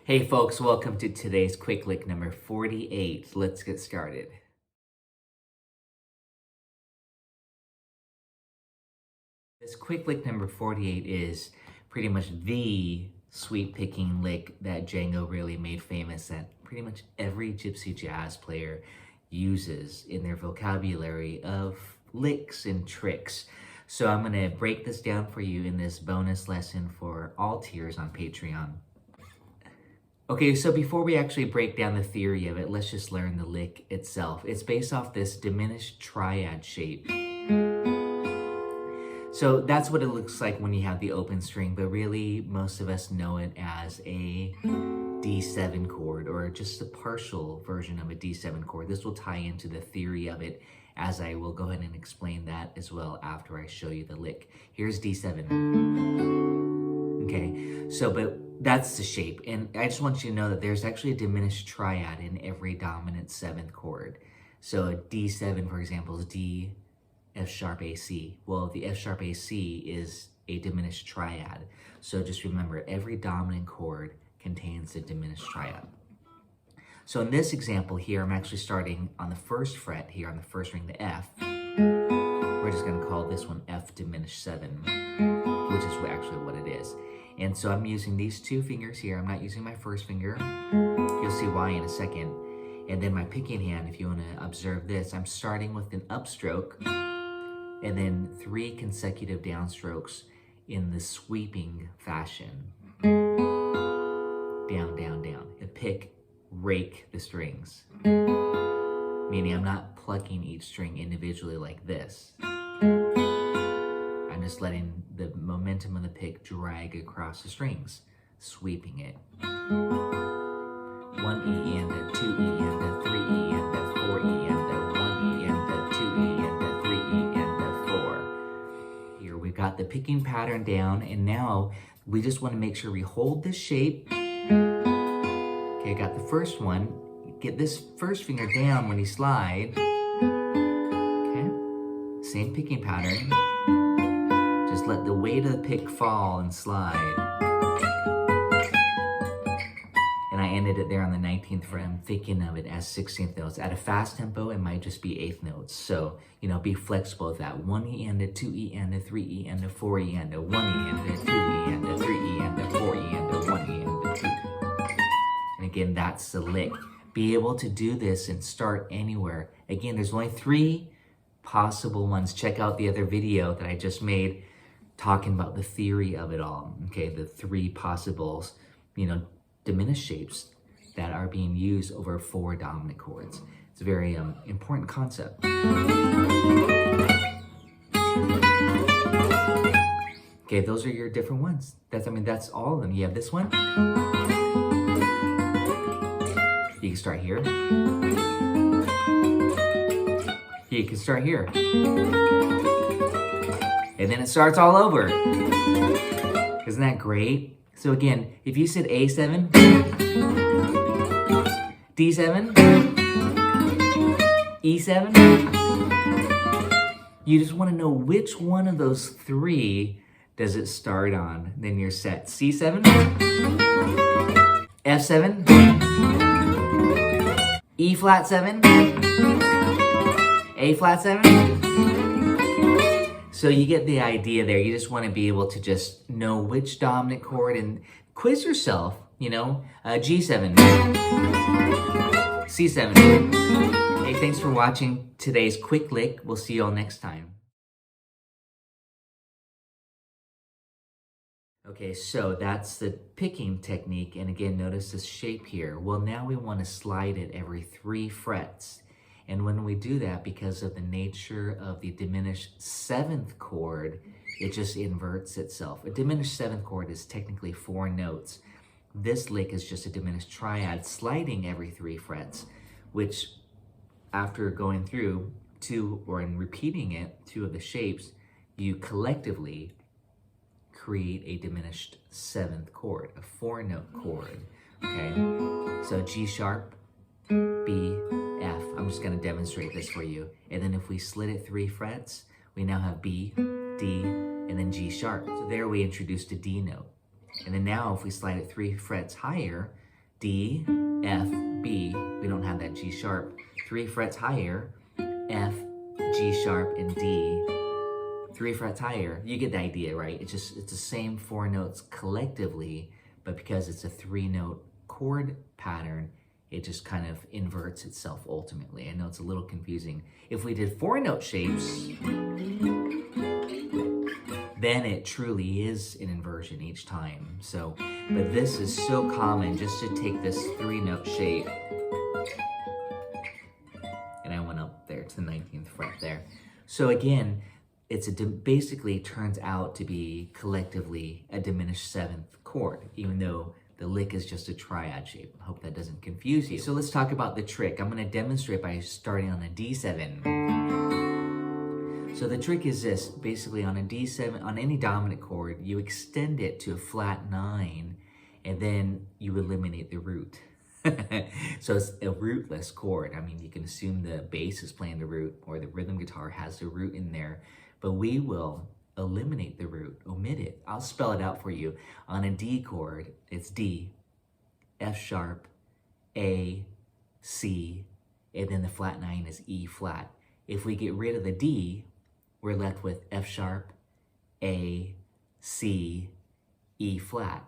Hey folks, welcome to today's quick lick number 48. Let's get started. This quick lick number 48 is pretty much the sweep picking lick that Django really made famous, that pretty much every gypsy jazz player uses in their vocabulary of licks and tricks. So I'm going to break this down for you in this bonus lesson for all tiers on Patreon. Okay, so before we actually break down the theory of it, let's just learn the lick itself. It's based off this diminished triad shape. So that's what it looks like when you have the open string, but really most of us know it as a D7 chord, or just a partial version of a D7 chord. This will tie into the theory of it, as I will go ahead and explain that as well after I show you the lick. Here's D7. Okay, so but that's the shape, and I just want you to know that there's actually a diminished triad in every dominant seventh chord. So a D7, for example, is D, F sharp, A, C. Well, the F sharp, A, C is a diminished triad. So just remember, every dominant chord contains a diminished triad. So in this example here, I'm actually starting on the first fret here on the first string, the F. We're just going to call this one F diminished 7, which is actually what it is. And so I'm using these two fingers here. I'm not using my first finger. You'll see why in a second. And then my picking hand, if you want to observe this, I'm starting with an upstroke and then 3 consecutive downstrokes in the sweeping fashion. Down, down, down. And pick, rake the strings. Meaning I'm not plucking each string individually like this. I'm just letting the momentum of the pick drag across the strings, sweeping it. 1 E and a 2 E and a 3 E and a 4 E and a 1 E and a 2 E and a 3 E and a 4. Here we've got the picking pattern down, and now we just want to make sure we hold this shape. Okay, I got the first one. Get this first finger down when you slide. Okay, same picking pattern. Just let the weight of the pick fall and slide. And I ended it there on the 19th fret. I'm thinking of it as 16th notes. At a fast tempo, it might just be 8th notes. So, be flexible with that. 1 E and a 2 E and a 3 E and a 4 E and a 1 E and a 2 E and a 3 E and a 4 E and a 1 E and a 2. And again, that's the lick. Be able to do this and start anywhere. Again, there's only 3 possible ones. Check out the other video that I just made talking about the theory of it all. Okay, the 3 possibles, diminished shapes that are being used over 4 dominant chords. It's a very important concept. Okay, those are your different ones. That's all of them. You have this one. You can start here. You can start here. And then it starts all over. Isn't that great? So again, if you said A7, D7, E7, you just want to know which one of those 3 does it start on. Then you're set. C7, F7, E flat 7, A flat 7. So you get the idea there. You just want to be able to just know which dominant chord and quiz yourself, G7, C7. Hey, thanks for watching today's quick lick. We'll see you all next time. Okay, so that's the picking technique. And again, notice this shape here. Well, now we want to slide it every 3 frets. And when we do that, because of the nature of the diminished 7th chord, it just inverts itself. A diminished 7th chord is technically 4 notes. This lick is just a diminished triad sliding every 3 frets, which after going through 2 or in repeating it, 2 of the shapes, you collectively create a diminished 7th chord, a 4-note chord, okay? So G sharp, B, F. I'm just going to demonstrate this for you. And then if we slid it 3 frets, we now have B, D, and then G sharp. So there we introduced a D note. And then now if we slide it 3 frets higher, D, F, B. We don't have that G sharp. 3 frets higher, F, G sharp, and D. 3 frets higher. You get the idea, right? It's the same 4 notes collectively, but because it's a 3-note chord pattern, it just kind of inverts itself ultimately. I know it's a little confusing. If we did 4-note shapes, then it truly is an inversion each time. So, but this is so common just to take this 3-note shape. And I went up there to the 19th fret there. So again, basically turns out to be collectively a diminished 7th chord, even though the lick is just a triad shape. I hope that doesn't confuse you. So let's talk about the trick. I'm gonna demonstrate by starting on a D7. So the trick is this: basically on a D7, on any dominant chord, you extend it to a flat 9, and then you eliminate the root. So it's a rootless chord. I mean, you can assume the bass is playing the root, or the rhythm guitar has the root in there, but we will eliminate the root, omit it. I'll spell it out for you. On a D chord, it's D, F sharp, A, C, and then the flat 9 is E flat. If we get rid of the D, we're left with F sharp, A, C, E flat.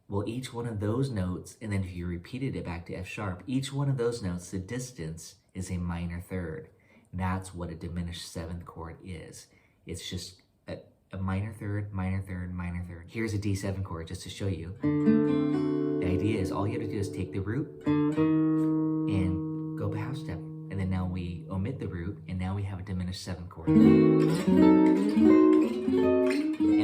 Well, each one of those notes, and then if you repeated it back to F sharp, each one of those notes, the distance is a minor third. That's what a diminished 7th chord is. It's just a minor third, minor third, minor third. Here's a D7 chord just to show you. The idea is all you have to do is take the root and go up a half step. And then now we omit the root, and now we have a diminished 7th chord. And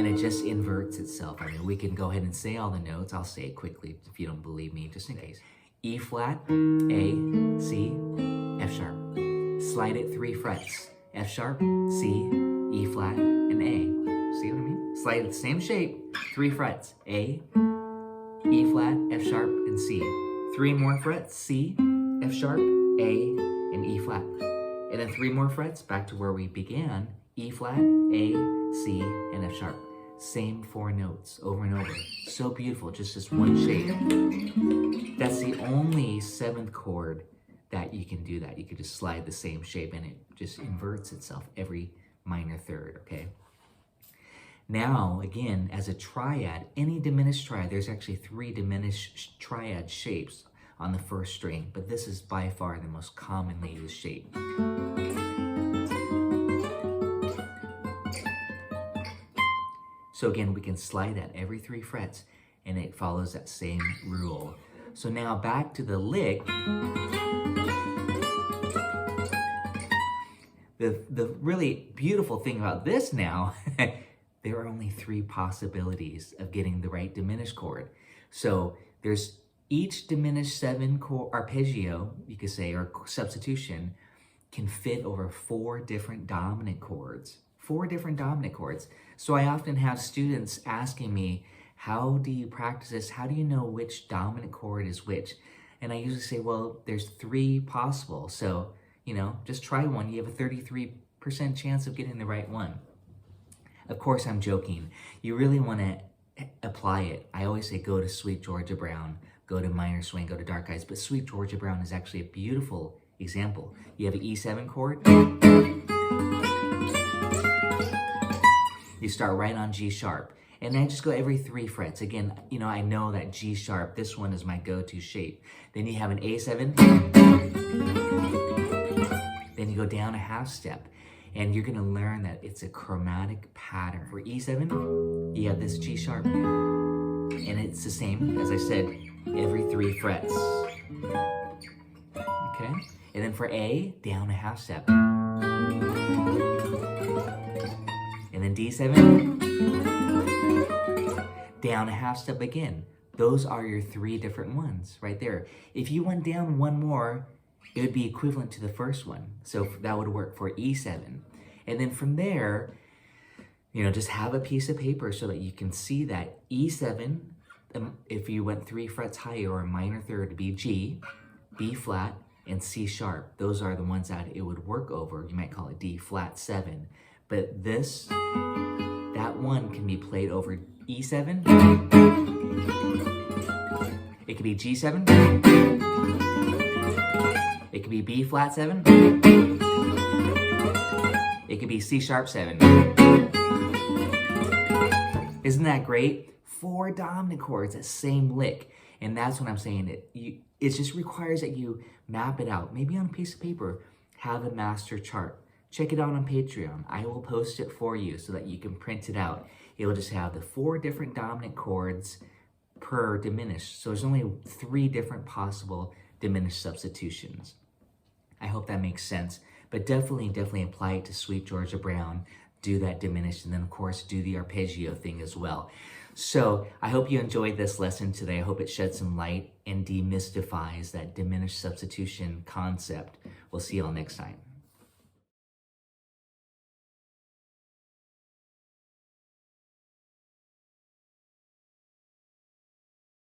it just inverts itself. I mean, we can go ahead and say all the notes. I'll say it quickly if you don't believe me, just in case. E flat, A, C, F sharp. Slide it 3 frets. F sharp, C, E flat, and A. See what I mean? Slide it the same shape, 3 frets. A, E flat, F sharp, and C. 3 more frets, C, F sharp, A, and E flat. And then 3 more frets, back to where we began, E flat, A, C, and F sharp. Same 4 notes over and over. So beautiful, just this one shape. That's the only 7th chord that you can do that. You could just slide the same shape and it just inverts itself every minor third, okay? Now, again, as a triad, any diminished triad, there's actually 3 diminished triad shapes on the first string, but this is by far the most commonly used shape. So again, we can slide that every 3 frets, and it follows that same rule. So now back to the lick. The really beautiful thing about this now, there are only 3 possibilities of getting the right diminished chord. So there's each diminished 7 chord arpeggio, you could say, or substitution, can fit over 4 different dominant chords. 4 different dominant chords. So I often have students asking me, how do you practice this? How do you know which dominant chord is which? And I usually say, well, there's 3 possible. So, you know, just try one. You have a 33% chance of getting the right one. Of course, I'm joking. You really want to apply it. I always say go to Sweet Georgia Brown, go to Minor Swing, go to Dark Eyes. But Sweet Georgia Brown is actually a beautiful example. You have an E7 chord. You start right on G sharp. And then just go every 3 frets. Again, you know, I know that G sharp, this one is my go-to shape. Then you have an A7. Then you go down a half step. And you're gonna learn that it's a chromatic pattern. For E7, you have this G sharp. And it's the same, as I said, every 3 frets. Okay? And then for A, down a half step. And then D7, down a half step again. Those are your 3 different ones right there. If you went down one more, it would be equivalent to the first one. So that would work for E7. And then from there, you know, just have a piece of paper so that you can see that E7, if you went 3 frets higher or a minor third, would be G, B flat, and C sharp. Those are the ones that it would work over. You might call it D flat 7. But this, that one can be played over E7 It could be G7. It could be B flat 7. It could be C sharp 7. Isn't that great? 4 dominant chords, that same lick. And that's what I'm saying. It just requires that you map it out. Maybe on a piece of paper, have a master chart. Check it out on Patreon. I will post it for you so that you can print it out. It'll just have the 4 different dominant chords per diminished. So there's only 3 different possible diminished substitutions. I hope that makes sense. But definitely apply it to Sweet Georgia Brown. Do that diminished, and then of course do the arpeggio thing as well. So I hope you enjoyed this lesson today. I hope it sheds some light and demystifies that diminished substitution concept. We'll see you all next time.